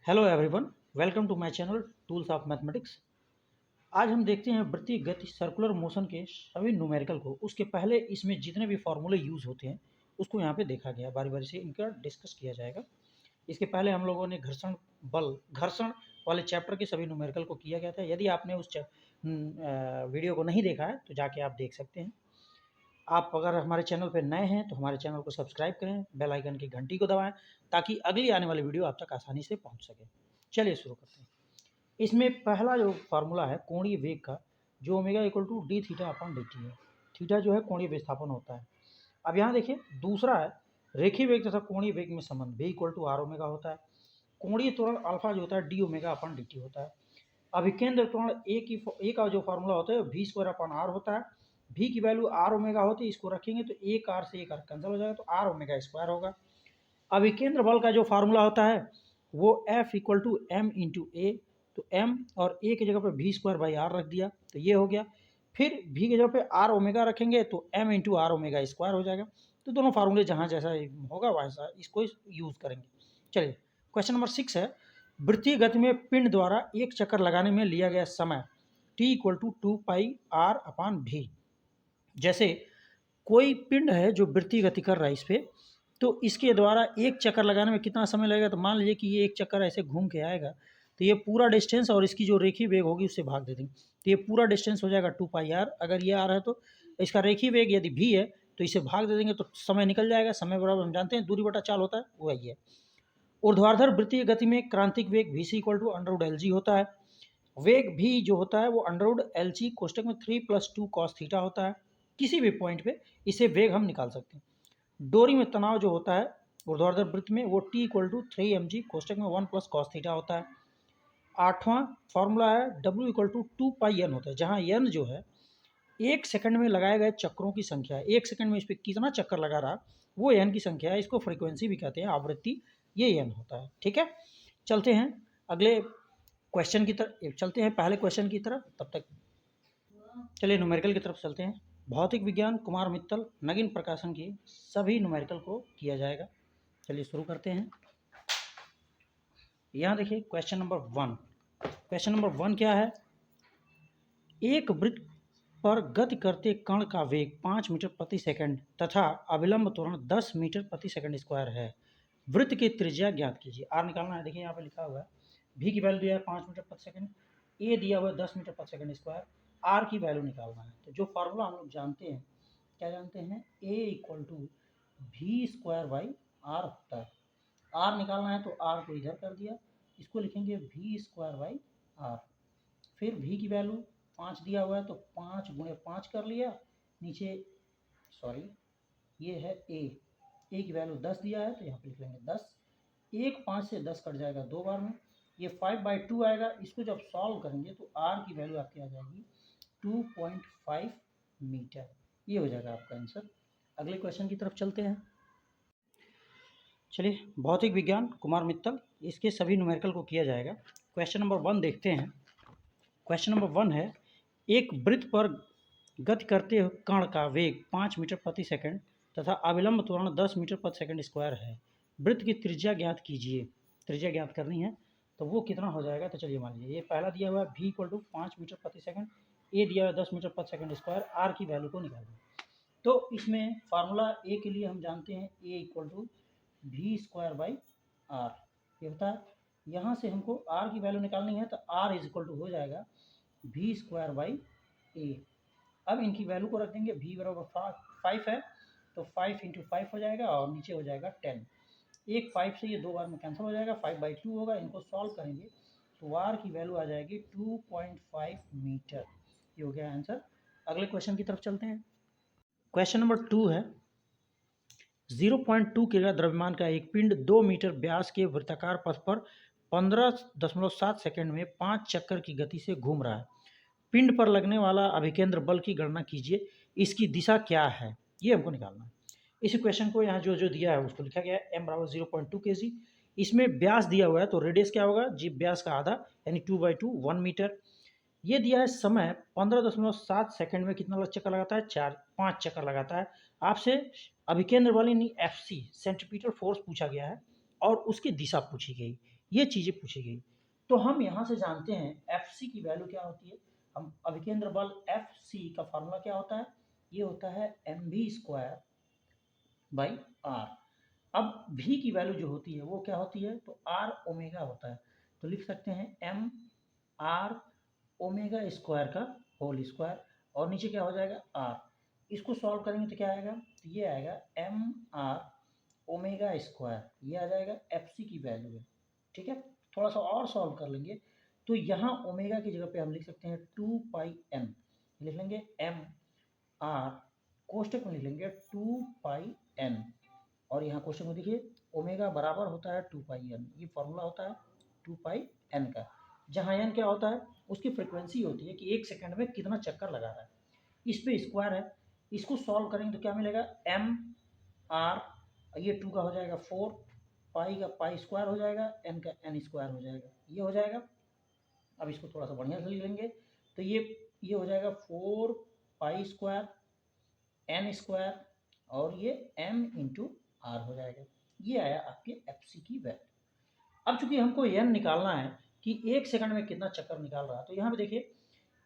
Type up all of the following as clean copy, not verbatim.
Hello everyone, welcome to my channel tools of mathematics. आज हम देखते हैं वृत्तीय गति सर्कुलर मोशन के सभी न्यूमेरिकल को। उसके पहले इसमें जितने भी फार्मूले यूज़ होते हैं उसको यहाँ पे देखा गया, बारी बारी से इनका डिस्कस किया जाएगा। इसके पहले हम लोगों ने घर्षण वाले चैप्टर के सभी न्यूमेरिकल को किया गया था। यदि आपने उस वीडियो को नहीं देखा है तो जाके आप देख सकते हैं। आप अगर हमारे चैनल पर नए हैं तो हमारे चैनल को सब्सक्राइब करें, बेल आइकन की घंटी को दबाएं ताकि अगली आने वाली वीडियो आप तक आसानी से पहुंच सके। चलिए शुरू करते हैं। इसमें पहला जो फार्मूला है कोणीय वेग का, जो omega equal to D theta upon D T है। थीटा जो है कोणीय विस्थापन होता है। अब यहाँ देखिए दूसरा है रेखीय वेग तथा कोणीय वेग में संबंध, v equal to R omega होता है। कोणीय त्वरण अल्फा जो होता है D omega upon D T होता है। अभिकेंद्र त्वरण ए का जो फार्मूला होता है वी स्क्वायर अपॉन आर होता है। v की वैल्यू आर ओमेगा होती है, इसको रखेंगे तो एक आर से एक आर कैंसिल हो जाएगा तो आर ओमेगा स्क्वायर होगा। अभिकेंद्र बल का जो फार्मूला होता है वो F equal to m into a, तो m और a की जगह पे v स्क्वायर बाई आर रख दिया तो ये हो गया। फिर v की जगह पे आर ओमेगा रखेंगे तो m into R omega square हो जाएगा। तो दोनों फार्मूले जहाँ जैसा होगा वैसा इसको यूज़ करेंगे। चलिए क्वेश्चन नंबर 6 है, वृत्तीय गति में पिंड द्वारा एक चक्कर लगाने में लिया गया समय t equal to 2 pi r upon भी। जैसे कोई पिंड है जो वृत्तीय गति कर रहा है इस पर, तो इसके द्वारा एक चक्कर लगाने में कितना समय लगेगा, तो मान लीजिए कि ये एक चक्कर ऐसे घूम के आएगा तो ये पूरा डिस्टेंस और इसकी जो रेखीय वेग होगी उससे भाग दे देंगे तो ये पूरा डिस्टेंस हो जाएगा 2 पाई आर। अगर ये आर है तो इसका रेखीय वेग यदि भी है तो इसे भाग दे देंगे तो समय निकल जाएगा। समय बराबर हम जानते हैं दूरी बटा चाल होता है, वही है। ऊर्ध्वाधर वृत्तीय गति में क्रांतिक वेग V C equal to under L G होता है। वेग भी जो होता है वो अंडर एल जी कोष्टक में 3+2 कॉस थीटा होता है। किसी भी पॉइंट पे इसे वेग हम निकाल सकते हैं। डोरी में तनाव जो होता है ऊर्ध्वाधर वृत्त में वो T इक्वल टू 3mg कोष्टक में 1 प्लस कॉस थीटा होता है। आठवां फॉर्मूला है W equal to 2 pi N होता है, जहाँ एन जो है एक सेकंड में लगाए गए चक्रों की संख्या है। एक सेकंड में इस पर कितना चक्कर लगा रहा वो एन की संख्या है। इसको फ्रीक्वेंसी भी कहते हैं, आवृत्ति, ये एन होता है। ठीक है, चलते हैं अगले क्वेश्चन की तरफ, चलते हैं पहले क्वेश्चन की तरफ। तब तक चलिए न्यूमेरिकल की तरफ चलते हैं। भौतिक विज्ञान कुमार मित्तल नगीन प्रकाशन की सभी न्यूमेरिकल को किया जाएगा। चलिए शुरू करते हैं। यहाँ देखिए क्वेश्चन नंबर 1। क्वेश्चन नंबर 1 क्या है, एक वृत्त पर गति करते कण का वेग 5 मीटर प्रति सेकंड तथा अविलंब त्वरण 10 मीटर प्रति सेकंड स्क्वायर है। वृत्त की त्रिज्या ज्ञात कीजिए। आर निकालना है। देखिए यहाँ पे लिखा हुआ है v की वैल्यू दिया है 5 मीटर प्रति सेकंड, ए दिया हुआ है 10 मीटर प्रति सेकंड स्क्वायर, आर की वैल्यू निकालना है। तो जो फार्मूला हम लोग जानते हैं, क्या जानते हैं, a equal to v square by r होता है। आर निकालना है तो आर को इधर कर दिया, इसको लिखेंगे वी स्क्वायर बाई आर। फिर वी की वैल्यू 5 दिया हुआ है तो 5 गुणे 5 कर लिया, नीचे सॉरी ये है ए की वैल्यू 10 दिया है तो यहाँ पे लिख लेंगे 10। 5 से 10 कट जाएगा 2 बार में, ये 5/2 आएगा। इसको जब सॉल्व करेंगे तो आर की वैल्यू आपकी आ जाएगी 2.5 मीटर। ये हो जाएगा आपका आंसर। अगले क्वेश्चन की तरफ चलते हैं। चलिए भौतिक विज्ञान कुमार मित्तल, इसके सभी न्यूमेरिकल को किया जाएगा। क्वेश्चन नंबर 1 देखते हैं। क्वेश्चन नंबर 1 है, एक वृत्त पर गति करते कण का वेग 5 मीटर प्रति सेकंड तथा अविलंब त्वरण 10 मीटर प्रति सेकंड स्क्वायर है। वृत्त की त्रिज्या ज्ञात कीजिए। त्रिज्या ज्ञात करनी है तो वो कितना हो जाएगा, तो चलिए मान लीजिए ये पहला दिया हुआ है v इक्वल टू 5 मीटर प्रति सेकंड, ए दिया हुआ है 10 मीटर प्रति सेकंड स्क्वायर, आर की वैल्यू को निकालना है। तो इसमें फार्मूला ए के लिए हम जानते हैं a equal to v square by r, ये होता है। यहाँ से हमको आर की वैल्यू निकालनी है तो आर इज इक्वल टू हो जाएगा वी स्क्वायर बाई ए। अब इनकी वैल्यू को रख देंगे, v बराबर 5 है तो 5 इंटू 5 हो जाएगा और नीचे हो जाएगा 10। एक 5 से ये 2 बार में कैंसिल हो जाएगा, 5/2 होगा। इनको सॉल्व करेंगे तो आर की वैल्यू आ जाएगी 2.5 मीटर। ये हो गया आंसर। अगले क्वेश्चन की तरफ चलते हैं। क्वेश्चन नंबर 2 है, 0.2 किलो द्रव्यमान का एक पिंड 2 मीटर व्यास के वृत्ताकार पथ पर 15.7 सेकंड में 5 चक्कर की गति से घूम रहा है। पिंड पर लगने वाला अभिकेंद्र बल की गणना कीजिए, इसकी दिशा क्या है, ये हमको निकालना है। इस क्वेश्चन को यहाँ जो जो दिया है उसको लिखा गया है m बराबर 0.2 kg। इसमें व्यास दिया हुआ है तो रेडियस क्या होगा, जी व्यास का आधा यानी 2/2 1 मीटर। ये दिया है समय 15.7 सेकंड में कितना चक्कर लगाता है, 5 चक्कर लगाता है। आपसे अभिकेंद्र बल यानी FC सेंट्रीपिटल फोर्स पूछा गया है और उसकी दिशा पूछी गई। ये चीज़ें पूछी गई। तो हम यहाँ से जानते हैं एफ सी की वैल्यू क्या होती है। हम अभिकेंद्र बल एफ सी का फार्मूला क्या होता है, ये होता है M V square by R. अब भी की वैल्यू जो होती है वो क्या होती है, तो आर ओमेगा होता है। तो लिख सकते हैं एम आर ओमेगा स्क्वायर का होल स्क्वायर, और नीचे क्या हो जाएगा आर। इसको सॉल्व करेंगे तो क्या आएगा, तो ये आएगा एम आर ओमेगा स्क्वायर, ये आ जाएगा एफ सी की वैल्यू है। ठीक है, थोड़ा सा और सॉल्व कर लेंगे तो यहाँ ओमेगा की जगह पे हम लिख सकते हैं 2 पाई एन, लिख लेंगे एम आर, कोष्टक में लिख लेंगे 2 पाई एन, और यहाँ क्वेश्चन में देखिए ओमेगा बराबर होता है 2 पाई एन, ये फॉर्मूला होता है 2 पाई एन का, जहाँ एन क्या होता है, उसकी फ्रिक्वेंसी होती है कि 1 सेकंड में कितना चक्कर लगा रहा है। इस पे स्क्वायर है, इसको सॉल्व करेंगे तो क्या मिलेगा, एम आर, ये 2 का हो जाएगा 4, पाई का पाई स्क्वायर हो जाएगा, एन का एन स्क्वायर हो जाएगा, ये हो जाएगा। अब इसको थोड़ा सा बढ़िया से लिख लेंगे तो ये हो जाएगा 4 पाई स्क्वायर एन स्क्वायर, और ये m इंटू आर हो जाएगा। ये आया आपके एफ सी की वैल्यू। अब चूंकि हमको n निकालना है कि 1 सेकंड में कितना चक्कर निकाल रहा है, तो यहाँ पे देखिए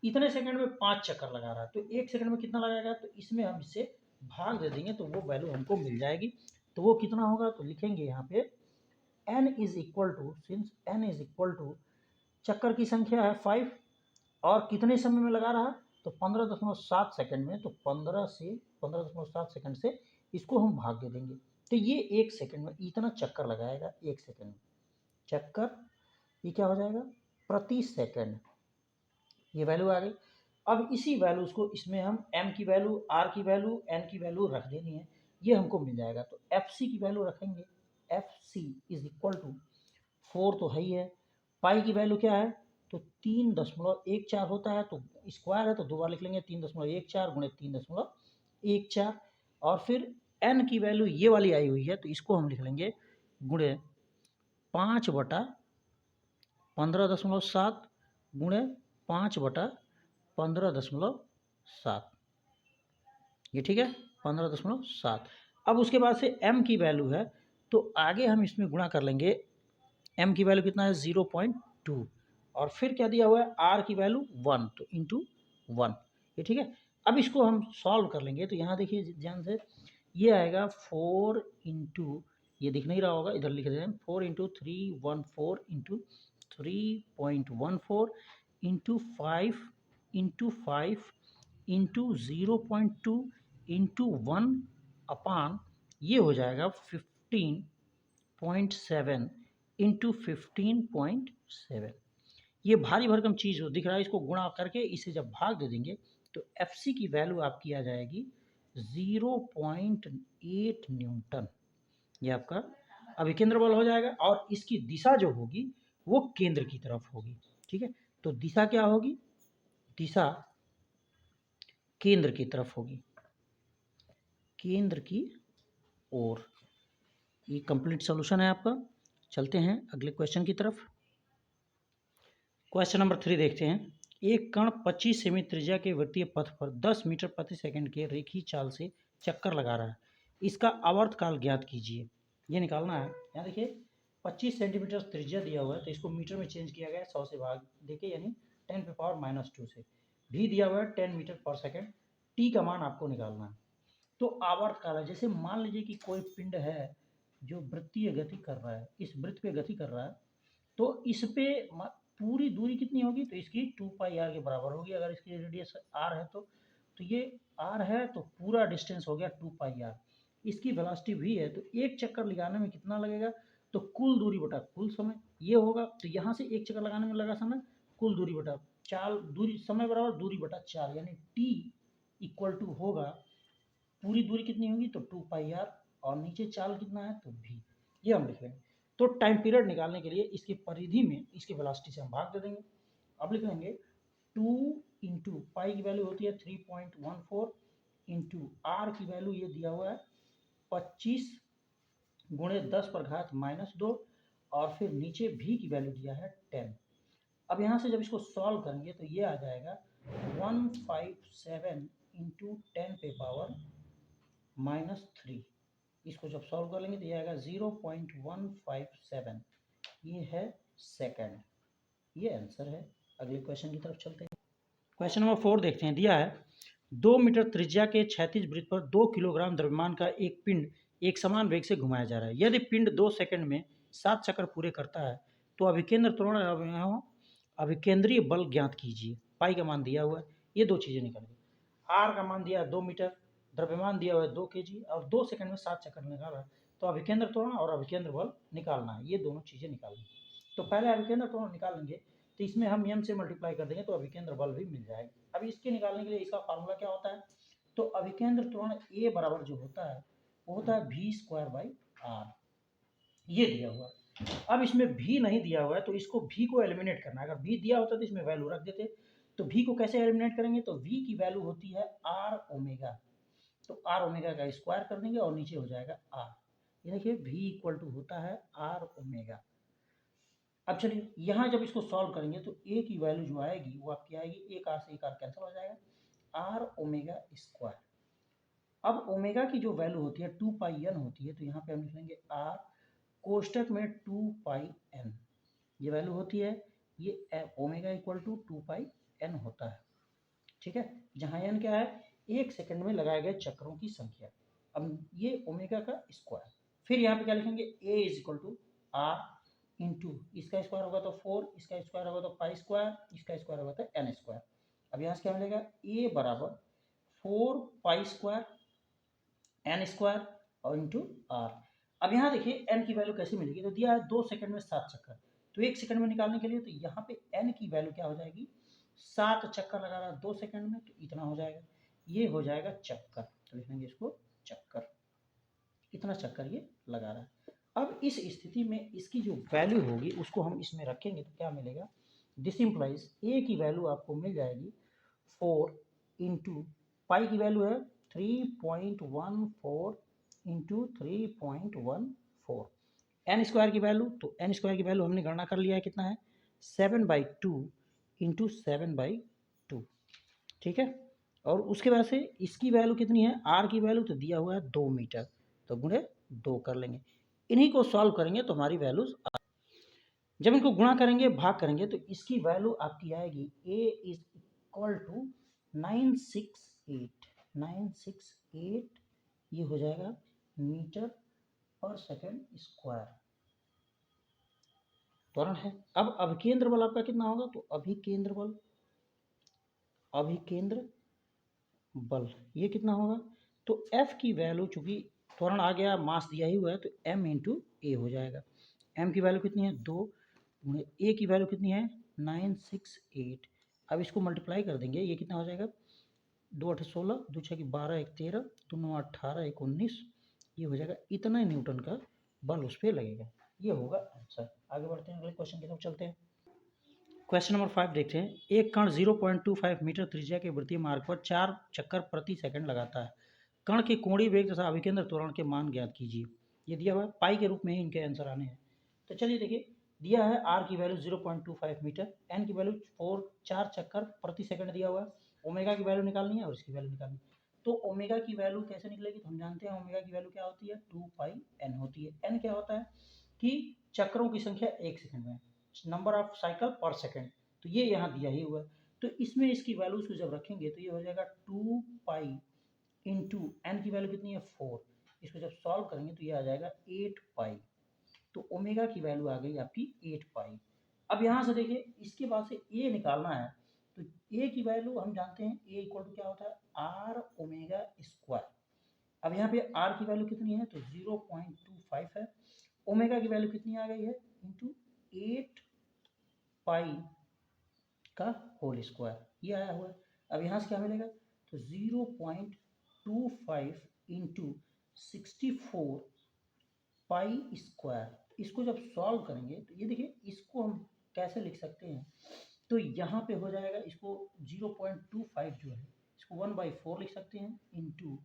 इतने सेकंड में 5 चक्कर लगा रहा है, तो 1 सेकंड में कितना लगाएगा, तो इसमें हम इसे भाग दे देंगे तो वो वैल्यू हमको मिल जाएगी। तो वो कितना होगा, तो लिखेंगे यहाँ पे n is equal to, since n is equal to चक्कर की संख्या है 5, और कितने समय में लगा रहा, तो 15.7 सेकंड में, तो 15.7 सेकंड से इसको हम भाग दे देंगे, तो ये 1 सेकंड में इतना चक्कर लगाएगा, 1 सेकंड में चक्कर, ये क्या हो जाएगा प्रति सेकंड, ये वैल्यू आ गई। अब इसी वैल्यूज को इसमें हम m की वैल्यू, r की वैल्यू, n की वैल्यू रख देनी है, ये हमको मिल जाएगा। तो एफ सी की वैल्यू रखेंगे, F C is equal to 4 तो है ही है, पाई की वैल्यू क्या है, तो 3.14 होता है, तो स्क्वायर है तो 2 बार लिख लेंगे, 3.14 गुणे 3.14, और फिर n की वैल्यू ये वाली आई हुई है, तो इसको हम लिख लेंगे गुणे 5/15.7 गुणे 5/15.7, ये ठीक है 15.7। अब उसके बाद से m की वैल्यू है, तो आगे हम इसमें गुणा कर लेंगे, m की वैल्यू कितना है 0.2, और फिर क्या दिया हुआ है r की वैल्यू 1, तो इंटू 1, ये ठीक है। अब इसको हम सॉल्व कर लेंगे, तो यहाँ देखिए ध्यान से, ये आएगा 4 इंटू, ये दिख नहीं रहा होगा, इधर लिख दें 4 into 314 into 3.14 into 5 into 5 into 0.2 into 1 अपान, ये हो जाएगा 15.7 इंटू 15.7। ये भारी भरकम चीज़ हो दिख रहा है, इसको गुणा करके इसे जब भाग दे देंगे तो एफ सी की वैल्यू आपकी आ जाएगी 0.8 न्यूटन। ये आपका अभिकेंद्र बल हो जाएगा, और इसकी दिशा जो होगी वो केंद्र की तरफ होगी। ठीक है, तो दिशा क्या होगी, दिशा केंद्र की तरफ होगी, केंद्र की ओर। ये कंप्लीट सॉल्यूशन है आपका। चलते हैं अगले क्वेश्चन की तरफ। क्वेश्चन नंबर 3 देखते हैं। एक कण 25 सेमी त्रिज्या के वृत्तीय पथ पर 10 मीटर प्रति सेकंड के रेखीय चाल से चक्कर लगा रहा है, इसका आवर्त काल ज्ञात कीजिए। ये निकालना है। यहाँ देखिए 25 सेंटीमीटर त्रिज्या दिया हुआ है, तो इसको मीटर में चेंज किया गया है 100 से भाग देके, यानी 10⁻⁻2 से। भी दिया हुआ है 10 मीटर पर सेकेंड। टी का मान आपको निकालना है। तो आवर्त काल है, जैसे मान लीजिए कि कोई पिंड है जो वृत्तीय गति कर रहा है, इस वृत्त पे गति कर रहा है, तो इस पे पूरी दूरी कितनी होगी, तो इसकी 2 पाई आर के बराबर होगी। अगर इसकी रेडियस आर है तो ये आर है, तो पूरा डिस्टेंस हो गया 2 पाई आर। इसकी वेलोसिटी भी है, तो एक चक्कर लगाने में कितना लगेगा, तो कुल दूरी बटा कुल समय ये होगा। तो यहाँ से एक चक्कर लगाने में लगा समय, कुल दूरी बटा चाल, दूरी समय बराबर दूरी बटा चाल, यानी टी इक्वल टू होगा, पूरी दूरी कितनी होगी, तो 2 पाई आर, और नीचे चाल कितना है, तो भी, ये हम लिख लेंगे। तो टाइम पीरियड निकालने के लिए इसकी परिधि में इसकी वेलोसिटी से हम भाग दे देंगे। अब लिख लेंगे 2 इंटू पाई की वैल्यू होती है 3.14 इंटू आर की वैल्यू ये दिया हुआ है 25 गुणे 10⁻⁻2, और फिर नीचे भी की वैल्यू दिया है 10। अब यहाँ से जब इसको सॉल्व करेंगे तो ये आ जाएगा 157 इंटू 10 पे पावर -3। इसको जब सॉल्व कर लेंगे तो ये आएगा 0.157 ये है सेकंड। ये आंसर है। अगले क्वेश्चन की तरफ चलते हैं। क्वेश्चन नंबर 4 देखते हैं। दिया है 2 मीटर त्रिज्या के क्षैतिज वृत्त पर 2 किलोग्राम द्रव्यमान का एक पिंड एक समान वेग से घुमाया जा रहा है। यदि पिंड 2 सेकंड में 7 चक्कर पूरे करता है तो अभिकेंद्र त्वरण एवं अभिकेंद्रीय बल ज्ञात कीजिए। पाई का मान दिया हुआ है, ये दो चीज़ें निकालिए। आर का मान दिया है 2 मीटर, द्रव्यमान दिया हुआ है 2 केजी और 2 सेकंड में 7 चक्कर निकाल रहा है, तो अभिकेंद्र त्वरण और अभिकेंद्र बल निकालना है। ये दोनों चीज़ें निकालनी। तो पहले अभिकेंद्र त्वरण निकाल लेंगे, तो इसमें हम एम से मल्टीप्लाई कर देंगे तो अभिकेंद्र बल भी मिल जाएगा। अब इसके निकालने के लिए इसका फार्मूला क्या होता है, तो अभिकेंद्र त्वरण ए बराबर जो होता है वो होता है v स्क्वायर बाई आर। ये दिया हुआ है। अब इसमें v नहीं दिया हुआ है तो इसको v को एलिमिनेट करना है। अगर v दिया होता तो इसमें वैल्यू रख देते, तो v को कैसे एलिमिनेट करेंगे, तो v की वैल्यू होती है r ओमेगा, तो r ओमेगा का स्क्वायर कर देंगे और नीचे हो जाएगा r। ये देखिए v इक्वल टू होता है r ओमेगा। अब चलिए यहाँ जब इसको सॉल्व करेंगे तो a की वैल्यू जो आएगी वो आपकी आएगी, एक r से एक r कैंसिल हो जाएगा, r ओमेगा स्क्वायर। अब ओमेगा की जो वैल्यू होती है 2 पाई n होती है, तो यहाँ पे हम लिख लेंगे r कोष्टक में 2 पाई n, ये वैल्यू होती है, ये omega equal to 2 pi n होता है। ठीक है, जहाँ n क्या है, एक सेकंड में लगाए गए चक्रों की संख्या। अब ये ओमेगा का स्क्वायर, फिर यहाँ पे क्या लिखेंगे, a is equal to r into इसका स्क्वायर होगा तो 4, इसका स्क्वायर होगा तो पाई स्क्वायर, इसका स्क्वायर होगा तो n स्क्वायर। अब यहाँ से क्या मिलेगा, a बराबर 4 पाई स्क्वायर n स्क्वायर और इंटू r। अब यहाँ देखिए n की वैल्यू कैसे मिलेगी, तो दिया है 2 सेकंड में 7 चक्कर, तो 1 सेकंड में निकालने के लिए तो यहाँ पे n की वैल्यू क्या हो जाएगी, 7 चक्कर लगा रहा है 2 सेकंड में, तो इतना हो जाएगा, ये हो जाएगा चक्कर, तो लिखेंगे इसको चक्कर, इतना चक्कर ये लगा रहा है। अब इस स्थिति में इसकी जो वैल्यू होगी उसको हम इसमें रखेंगे तो क्या मिलेगा, दिस इम्प्लाइज ए की वैल्यू आपको मिल जाएगी 4 इंटू पाई की वैल्यू है 3.14 इंटू 3.14, एन स्क्वायर की वैल्यू, तो एन स्क्वायर की वैल्यू हमने गणना कर लिया है, कितना है 7/2 इंटू 7/2। ठीक है, और उसके बाद से इसकी वैल्यू कितनी है, आर की वैल्यू तो दिया हुआ है 2 मीटर, तो गुणे 2 कर लेंगे। इन्हीं को सॉल्व करेंगे तो हमारी वैल्यूज, जब इनको गुणा करेंगे भाग करेंगे तो इसकी वैल्यू आपकी आएगी a इज इक्वल टू 968 ये हो जाएगा मीटर पर सेकेंड स्क्वायर त्वरण है। अब अभिकेंद्र बल आपका कितना होगा, तो अभिकेंद्र बल ये कितना होगा, तो F की वैल्यू चूंकि त्वरण आ गया, मास दिया ही हुआ है, तो m इंटू ए हो जाएगा। m की वैल्यू कितनी है 2, ए की वैल्यू कितनी है 968। अब इसको मल्टीप्लाई कर देंगे, ये कितना हो जाएगा, 2 8 16, 2 6 12, 1 13, 2 9 18, 1 19, ये हो जाएगा, इतना न्यूटन का बल उस पर लगेगा। ये होगा आंसर। आगे बढ़ते हैं, अगले क्वेश्चन की तरफ चलते हैं। क्वेश्चन नंबर 5 देखते हैं। एक कण 0.25 मीटर त्रिज्या के वृत्तीय मार्ग पर 4 चक्कर प्रति सेकंड लगाता है। कण के कोणीय वेग तथा अभिकेंद्र त्वरण के मान ज्ञात कीजिए। ये दिया हुआ है, पाई के रूप में ही इनके आंसर आने हैं। तो चलिए देखिए, दिया है आर की वैल्यू 0.25 मीटर, एन की वैल्यू 4 चक्कर प्रति सेकंड दिया हुआ है, ओमेगा की वैल्यू निकालनी है और इसकी वैल्यू निकालनी है। तो ओमेगा की वैल्यू कैसे निकलेगी, तो हम जानते हैं ओमेगा की वैल्यू क्या होती है, 2 पाई एन होती है। एन क्या होता है कि चक्रों की संख्या 1 सेकंड में, नंबर ऑफ साइकिल पर सेकंड, तो ये यहाँ दिया ही हुआ है। तो इसमें इसकी वैल्यूज को जब रखेंगे तो ये हो जाएगा 2 पाई इंटू एन की वैल्यू कितनी है 4, इसको जब सॉल्व करेंगे तो ये आ जाएगा 8 पाई, तो ओमेगा की वैल्यू आ गई आपकी 8 पाई। अब यहाँ से देखिए इसके बाद से ए निकालना है, तो ए की वैल्यू हम जानते हैं, ए इक्वल टू क्या होता है आर ओमेगा स्क्वायर। अब यहाँ पे आर की वैल्यू कितनी है, तो 0.25 है, ओमेगा की वैल्यू कितनी आ गई है इंटू 8 पाई का होल स्क्वायर, ये आया हुआ है। अब यहाँ से क्या मिलेगा, तो 0.25 इंटू 64 पाई स्क्वायर। इसको जब सॉल्व करेंगे तो ये देखिए इसको हम कैसे लिख सकते हैं, तो यहाँ पे हो जाएगा, इसको 0.25 जो है इसको 1/4 लिख सकते हैं इंटू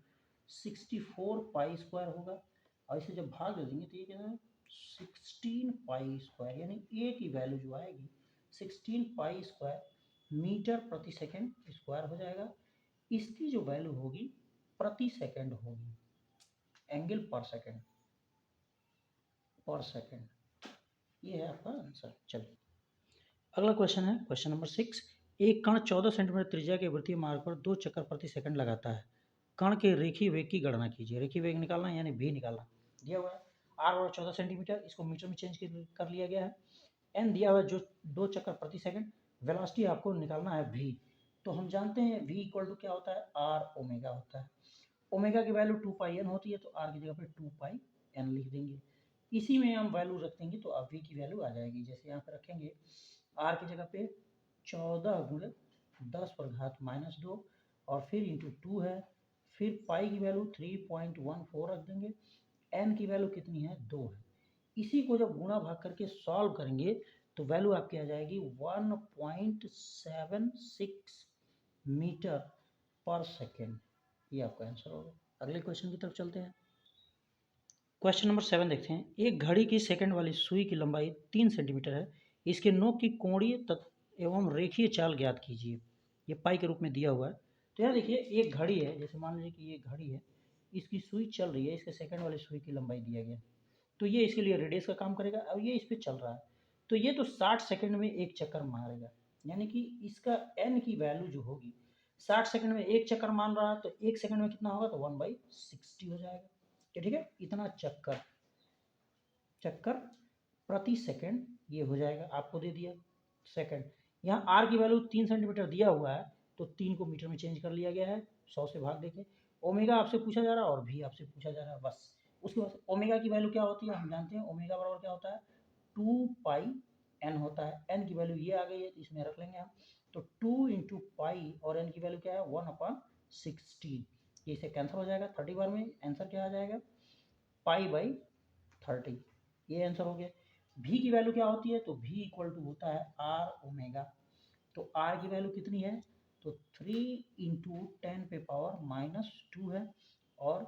64 पाई स्क्वायर होगा, और इसे जब भाग दे देंगे तो ये क्या है 16 पाई स्क्वायर, यानी ए की वैल्यू जो आएगी 16 पाई स्क्वायर मीटर प्रति सेकंड स्क्वायर हो जाएगा। इसकी जो वैल्यू होगी प्रति सेकंड होगी, एंगल पर सेकंड, ये है आपका आंसर। चलिए अगला क्वेश्चन है क्वेश्चन नंबर 6। एक कण 14 सेंटीमीटर त्रिज्या के वृत्तीय मार्ग पर 2 चक्कर प्रति सेकंड लगाता है। कण के रेखीय वेग की गणना कीजिए। रेखीय वेग निकालना है यानी v निकालना। दिया हुआ है r और 14 सेंटीमीटर, इसको मीटर में चेंज कर लिया गया है। n दिया हुआ है जो 2 चक्कर प्रति सेकंड। वेलोसिटी आपको निकालना है v। तो हम जानते हैं v इक्वल टू क्या होता है, r ओमेगा होता है। ओमेगा की वैल्यू 2 पाई n होती है, तो r की जगह पे 2 पाई n लिख देंगे। इसी में हम वैल्यू रख देंगे तो अब v की वैल्यू आ जाएगी। जैसे यहाँ पे रखेंगे r की जगह पे 14 गुणे 10 पर घात -2 और फिर इंटू 2 है, फिर पाई की वैल्यू 3.14 रख देंगे। n की वैल्यू कितनी है, 2 है। इसी को जब गुणा भाग करके सॉल्व करेंगे तो वैल्यू आपकी आ जाएगी 1.76 मीटर पर सेकेंड। ये आपका आंसर होगा। अगले क्वेश्चन की तरफ चलते हैं। क्वेश्चन नंबर 7 देखते हैं। एक घड़ी की सेकंड वाली सुई की लंबाई 3 सेंटीमीटर है। इसके नोक की कोणीय तत्व एवं रेखीय चाल ज्ञात कीजिए। ये पाई के रूप में दिया हुआ है। तो यहाँ देखिए एक घड़ी है, जैसे मान लीजिए कि ये घड़ी है, इसकी सुई चल रही है, इसके सेकंड वाली सुई की लंबाई दिया गया, तो ये इसके लिए रेडियस का काम करेगा। अब ये इस पर चल रहा है तो ये तो 60 सेकंड में एक चक्कर मारेगा, यानी कि इसका n की वैल्यू जो होगी 60 सेकंड में एक चक्कर मान रहा है, तो एक सेकंड में कितना होगा, तो 1/60 हो जाएगा। ठीक है, इतना चक्कर प्रति सेकंड ये हो जाएगा, आपको दे दिया सेकंड। यहाँ r की वैल्यू 3 सेंटीमीटर दिया हुआ है, तो 3 को मीटर में चेंज कर लिया गया है, 100 से भाग देके। ओमेगा आपसे पूछा जा रहा है और भी आपसे पूछा जा रहा है, बस। उसके बाद ओमेगा की वैल्यू क्या होती है, हम जानते हैं ओमेगा बराबर क्या होता है, 2 पाई n होता है। n की वैल्यू ये आ गई है, तो इसमें रख लेंगे हम। तो 2 इंटू पाई और n की वैल्यू क्या है, 1/16। ये इसे कैंसिल हो जाएगा 30 बार में। आंसर क्या आ जाएगा, π/30। ये आंसर हो गया। v की वैल्यू क्या होती है, तो v इक्वल टू होता है r ओमेगा। तो r की वैल्यू कितनी है, तो 3 इंटू 10⁻⁻² है, और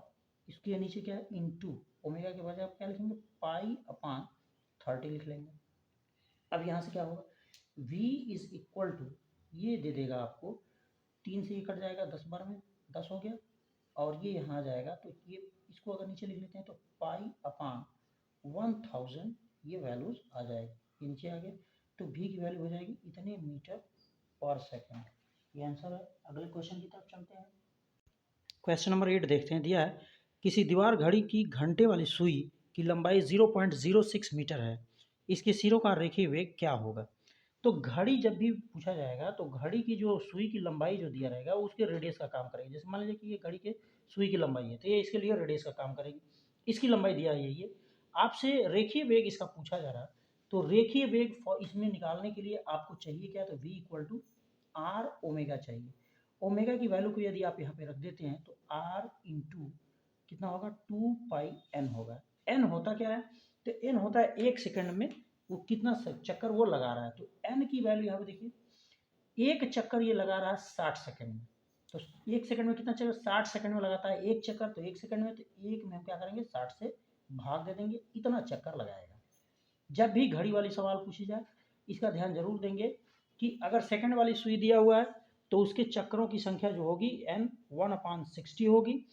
इसके नीचे क्या है, इंटू ओमेगा के बजाय आप क्या लिखेंगे, π/30 लिख लेंगे। अब यहाँ से क्या होगा, v इज इक्वल टू, ये दे देगा आपको 3 से ये कट जाएगा, 10 बार में 10 हो गया, और ये यहाँ आ जाएगा, तो ये इसको अगर नीचे लिख लेते हैं तो π/1000 ये वैल्यूज आ जाएगी, ये नीचे आ गया। तो v की वैल्यू हो जाएगी इतने मीटर पर सेकंड। ये आंसर है। अगले क्वेश्चन की तरफ चलते हैं। क्वेश्चन नंबर 8 देखते हैं। दिया है किसी दीवार घड़ी की घंटे वाली सुई की लंबाई 0.06 मीटर है। इसके सिरों का रेखीय वेग क्या होगा। तो घड़ी जब भी पूछा जाएगा तो घड़ी की जो सुई की लंबाई जो दिया रहेगा उसके रेडियस का काम करेगी। जैसे मान लीजिए कि ये घड़ी के सुई की लंबाई है, तो ये इसके लिए रेडियस का काम करेगी। इसकी लंबाई दिया है ये, आपसे रेखीय वेग इसका पूछा जा रहा है। तो रेखीय वेग इसमें निकालने के लिए आपको चाहिए क्या, तो v equal to R omega चाहिए। ओमेगा की वैल्यू को यदि आप यहाँ पे रख देते हैं तो r इंटू कितना होगा, 2 पाई n होगा। n होता क्या है, तो n होता है एक सेकंड में वो कितना चक्कर वो लगा रहा है। तो n की वैल्यू यहाँ पे देखिए, एक चक्कर ये लगा रहा है 60 सेकंड में। तो एक सेकंड में कितना चक्कर, 60 सेकंड में लगाता है एक चक्कर, तो एक सेकंड में, तो एक में हम क्या करेंगे, 60 से भाग दे देंगे, इतना चक्कर लगाएगा। जब भी घड़ी वाली सवाल पूछी जाए इसका ध्यान जरूर देंगे कि अगर सेकंड वाली सुई दिया हुआ है तो उसके चक्करों की संख्या जो होगी n 1/60 होगी,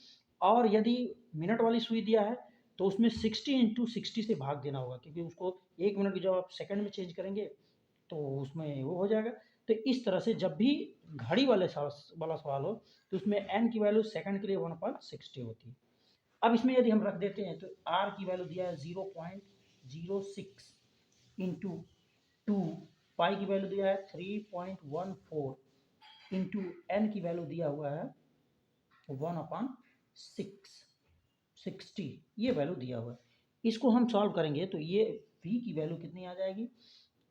और यदि मिनट वाली सुई दिया है तो उसमें 60 इंटू 60 से भाग देना होगा, क्योंकि उसको एक मिनट की जब आप सेकंड में चेंज करेंगे तो उसमें वो हो जाएगा। तो इस तरह से जब भी घड़ी वाला सवाल हो तो उसमें n की वैल्यू सेकंड के लिए 1/60 होती है। अब इसमें यदि हम रख देते हैं तो r की वैल्यू दिया है 0.06 इंटू 2, पाई की वैल्यू दिया है 3.14 इंटू n की वैल्यू दिया हुआ है 1/60, ये वैल्यू दिया हुआ है। इसको हम सॉल्व करेंगे तो ये v की वैल्यू कितनी आ जाएगी,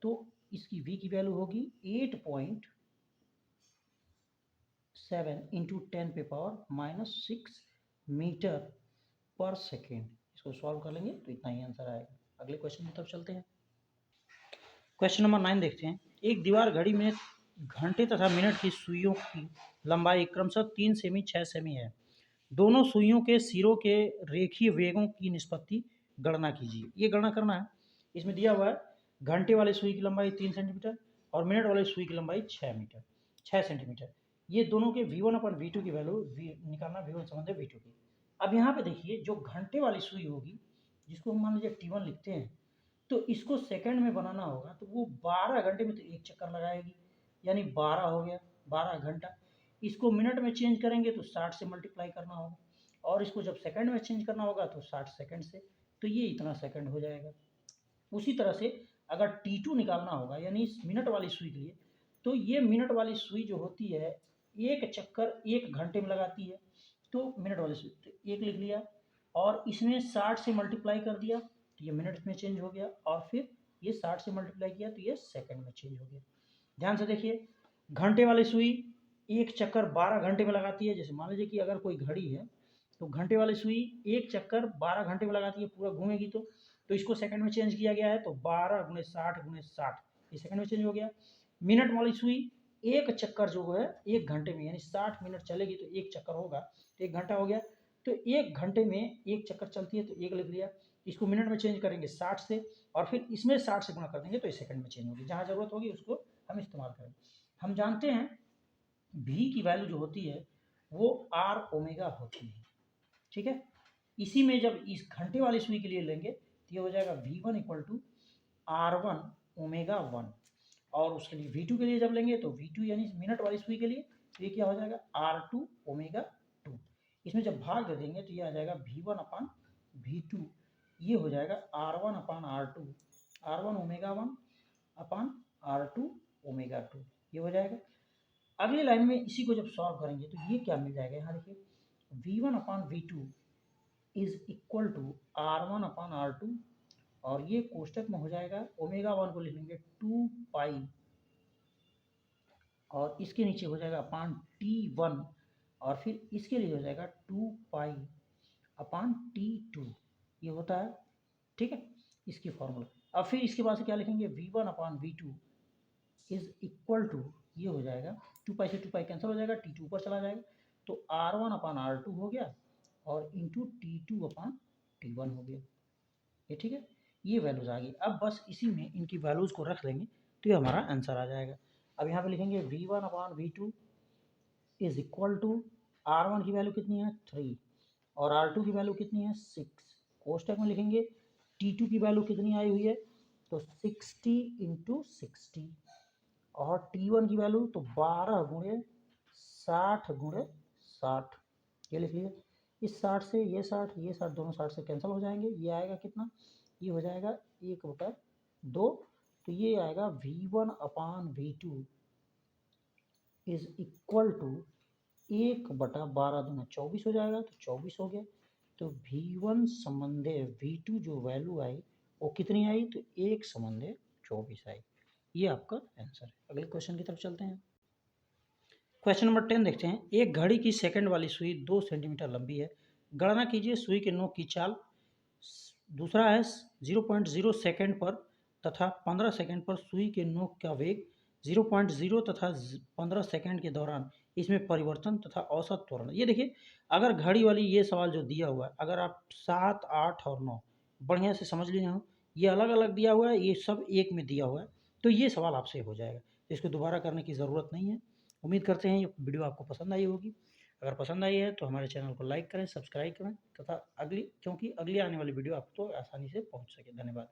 तो इसकी v की वैल्यू होगी 8.7 इंटू 10⁻⁻6 मीटर पर सेकेंड। इसको सॉल्व कर लेंगे तो इतना ही आंसर आएगा। अगले क्वेश्चन की तरफ चलते हैं। क्वेश्चन नंबर 9 देखते हैं। एक दीवार घड़ी में घंटे तथा मिनट की सुइयों की लंबाई क्रमशः 3 सेमी 6 सेमी है। दोनों सुइयों के सिरों के रेखीय वेगों की निष्पत्ति गणना कीजिए। ये गणना करना है। इसमें दिया हुआ है घंटे वाले सुई की लंबाई 3 सेंटीमीटर और मिनट वाले सुई की लंबाई 6 सेंटीमीटर। ये दोनों के v1/v2 की वैल्यू निकालना, v1 संबंध है v2 की। अब यहाँ पे देखिए जो घंटे वाली सुई होगी, जिसको हम मान लीजिए T1 लिखते हैं, तो इसको सेकंड में बनाना होगा तो वो 12 घंटे में तो एक चक्कर लगाएगी, यानी 12 हो गया, 12 घंटा। इसको मिनट में चेंज करेंगे तो 60 से मल्टीप्लाई करना होगा, और इसको जब सेकंड में चेंज करना होगा तो 60 सेकंड से, तो ये इतना सेकंड हो जाएगा। उसी तरह से अगर T2 निकालना होगा यानी इस मिनट वाली सुई के लिए, तो ये मिनट वाली सुई जो होती है एक चक्कर 1 घंटे में लगाती है, तो मिनट वाली सुई तो 1 लिख लिया, और इसने 60 से मल्टीप्लाई कर दिया तो ये मिनट में चेंज हो गया, और फिर ये 60 से मल्टीप्लाई किया तो ये सेकंड में चेंज हो गया। ध्यान से देखिए, घंटे वाली सुई एक चक्कर 12 घंटे में लगाती है। जैसे मान लीजिए कि अगर कोई घड़ी है तो घंटे वाली सुई एक चक्कर 12 घंटे में लगाती है, पूरा घूमेगी तो इसको सेकंड में चेंज किया गया है, तो 12 गुणे 60 गुणे 60 ये सेकंड में चेंज हो गया। मिनट वाली सुई एक चक्कर जो है 1 घंटे में, यानी 60 मिनट चलेगी तो एक चक्कर होगा तो 1 घंटा हो गया, तो 1 घंटे में एक चक्कर चलती है तो 1 लिख लिया। इसको मिनट में चेंज करेंगे 60 से, और फिर इसमें 60 से गुणा कर देंगे तो ये सेकंड में चेंज होगी। जहाँ ज़रूरत होगी उसको हम इस्तेमाल करेंगे। हम जानते हैं भी की वैल्यू जो होती है वो आर ओमेगा होती है, ठीक है। इसी में जब इस घंटे वाली सुई के लिए लेंगे तो ये हो जाएगा V1 equal to R1 omega 1, और उसके लिए V2 के लिए जब लेंगे तो V2 यानी मिनट वाली सुई के लिए तो ये क्या हो जाएगा R2 ओमेगा 2। इसमें जब भाग दे देंगे तो ये आ जाएगा V1 अपान V2, ये हो जाएगा R1 upon R2, R1 omega 1 अपान R2 ओमेगा 2, ये हो जाएगा। अगली लाइन में इसी को जब सॉल्व करेंगे तो ये क्या मिल जाएगा, यहाँ देखिए V1 upon V2 is equal to R1 upon R2, और ये कोष्टक में हो जाएगा ओमेगा 1 को लिख लेंगे 2 पाई, और इसके नीचे हो जाएगा अपान T1, और फिर इसके लिए हो जाएगा 2 पाई अपान T2, ये होता है, ठीक है, इसकी फॉर्मूला। अब फिर इसके बाद से क्या लिखेंगे V1 upon V2 is equal to, ये हो जाएगा 2 पाई से 2 पाई कैंसिल हो जाएगा, T2 ऊपर चला जाएगा तो R1 अपान R2 हो गया, और इंटू T2 अपान T1 हो गया, ये ठीक है। ये वैल्यूज आ गई। अब बस इसी में इनकी वैल्यूज को रख देंगे तो ये हमारा आंसर आ जाएगा। अब यहाँ पे लिखेंगे V1 upon V2 is equal to R1 की वैल्यू कितनी है 3, और R2 की वैल्यू कितनी है 6, कोष्टक में लिखेंगे T2 की वैल्यू कितनी आई हुई है तो 60 इंटू 60, और T1 की वैल्यू तो 12 गुणे 60 गुणे 60, ये लिख लिया। इस 60 से ये 60, ये 60 दोनों 60 से कैंसिल हो जाएंगे, ये आएगा कितना, ये हो जाएगा 1/2, तो ये आएगा V1 upon V2 is equal to 1/12 दूना 24 हो जाएगा, तो 24 हो गया। तो V1 संबंधे V2 जो वैल्यू आई वो कितनी आई तो 1 संबंधे 24 आई। ये आपका आंसर है। अगले क्वेश्चन की तरफ चलते हैं। क्वेश्चन नंबर 10 देखते हैं। एक घड़ी की सेकंड वाली सुई 2 सेंटीमीटर लंबी है, गणना कीजिए सुई के नोक की चाल। दूसरा है 0.0 सेकंड पर तथा 15 सेकंड पर सुई के नोक का वेग, 0.0 तथा 15 सेकंड के दौरान इसमें परिवर्तन तथा औसत त्वरण। ये देखिए, अगर घड़ी वाली ये सवाल जो दिया हुआ है, अगर आप 7, 8 और 9 बढ़िया से समझ लिए हो, ये अलग अलग दिया हुआ है, ये सब एक में दिया हुआ है, तो ये सवाल आपसे हो जाएगा, इसको दोबारा करने की ज़रूरत नहीं है। उम्मीद करते हैं ये वीडियो आपको पसंद आई होगी। अगर पसंद आई है तो हमारे चैनल को लाइक करें, सब्सक्राइब करें, तथा क्योंकि अगली आने वाली वीडियो आपको आसानी से पहुंच सके। धन्यवाद।